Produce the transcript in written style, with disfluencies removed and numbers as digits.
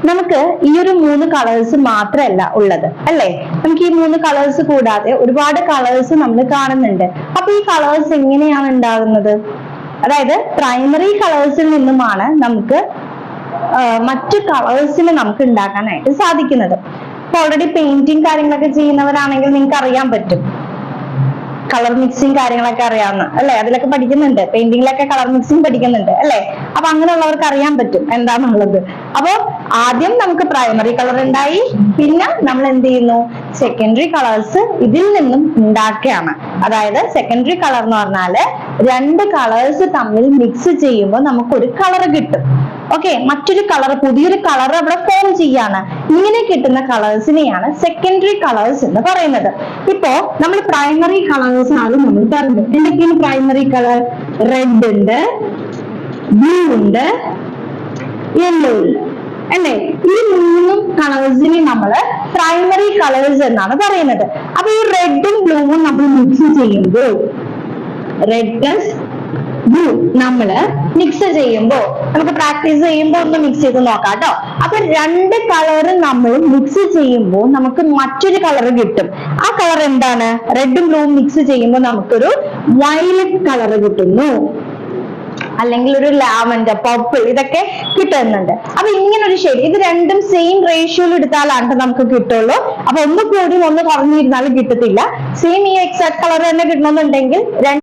നമുക്ക് ഈ ഒരു 3 കളേഴ്സ് മാത്രമല്ല ഉള്ളത് അല്ലെ. നമുക്ക് ഈ 3 കളേഴ്സ് കൂടാതെ ഒരുപാട് കളേഴ്സ് നമ്മൾ കാണുന്നുണ്ട്. അപ്പൊ ഈ കളേഴ്സ് എങ്ങനെയാണ് ഉണ്ടാകുന്നത്? അതായത് പ്രൈമറി കളേഴ്സിൽ നിന്നുമാണ് നമുക്ക് മറ്റു കളേഴ്സിനെ നമുക്ക് ഉണ്ടാക്കാനായിട്ട് സാധിക്കുന്നത്. ഇപ്പൊ ഓൾറെഡി പെയിന്റിങ് കാര്യങ്ങളൊക്കെ ചെയ്യുന്നവരാണെങ്കിൽ നിങ്ങൾക്ക് അറിയാൻ പറ്റും, കളർ മിക്സിങ് കാര്യങ്ങളൊക്കെ അറിയാവുന്ന അല്ലെ, അതിലൊക്കെ പഠിക്കുന്നുണ്ട്, പെയിന്റിങ്ങിലൊക്കെ കളർ മിക്സിങ് പഠിക്കുന്നുണ്ട് അല്ലെ. അപ്പൊ അങ്ങനെയുള്ളവർക്ക് അറിയാൻ പറ്റും എന്താണെന്നുള്ളത്. അപ്പൊ ആദ്യം നമുക്ക് പ്രൈമറി കളർ ഉണ്ടായി, പിന്നെ നമ്മൾ എന്ത് ചെയ്യുന്നു, സെക്കൻഡറി കളേഴ്സ് ഇതിൽ നിന്നും ഉണ്ടാക്കുകയാണ്. അതായത് സെക്കൻഡറി കളർ എന്ന് പറഞ്ഞാല് 2 കളേഴ്സ് തമ്മിൽ മിക്സ് ചെയ്യുമ്പോൾ നമുക്കൊരു കളർ കിട്ടും. ഓക്കെ, മറ്റൊരു കളർ, പുതിയൊരു കളർ അവിടെ ഫോം ചെയ്യാണ്. ഇങ്ങനെ കിട്ടുന്ന കളേഴ്സിനെയാണ് സെക്കൻഡറി കളേഴ്സ് എന്ന് പറയുന്നത്. ഇപ്പോ നമ്മൾ പ്രൈമറി കളേഴ്സ് ആണ് നമ്മൾ പറഞ്ഞത്. എന്തൊക്കെയാണ് പ്രൈമറി കളർ? റെഡ് ഉണ്ട്, ബ്ലൂ ഉണ്ട്, യെല്ലോ ഉണ്ട് അല്ലെ. ഈ 3 കളേഴ്സിനെ നമ്മൾ പ്രൈമറി കളേഴ്സ് എന്നാണ് പറയുന്നത്. അപ്പൊ ഈ റെഡും ബ്ലൂവും നമ്മൾ മിക്സ് ചെയ്യുമ്പോൾ, റെഡ് പ്ലസ് ബ്ലൂ നമ്മള് മിക്സ് ചെയ്യുമ്പോ, നമുക്ക് പ്രാക്ടീസ് ചെയ്യുമ്പോൾ ഒന്ന് മിക്സ് ചെയ്ത് നോക്കാം കേട്ടോ. അപ്പൊ 2 കളർ നമ്മൾ മിക്സ് ചെയ്യുമ്പോൾ നമുക്ക് മറ്റൊരു കളർ കിട്ടും. ആ കളർ എന്താണ്? റെഡും ബ്ലൂവും മിക്സ് ചെയ്യുമ്പോൾ നമുക്കൊരു വയലറ്റ് കളർ കിട്ടുന്നു, അല്ലെങ്കിൽ ഒരു ലാവൻഡർ, പർപ്പിൾ, ഇതൊക്കെ കിട്ടുന്നുണ്ട്. അപ്പൊ ഇങ്ങനെ ഒരു ഷെയ്ഡ്, ഇത് രണ്ടും സെയിം റേഷ്യോയിൽ എടുത്താലാണ് നമുക്ക് കിട്ടുള്ളൂ. അപ്പൊ ഒന്ന് കൂടി ഒന്ന് കുറഞ്ഞിരുന്നാലും കിട്ടത്തില്ല. സെയിം ഈ എക്സാക്ട് കളർ തന്നെ കിട്ടണമെന്നുണ്ടെങ്കിൽ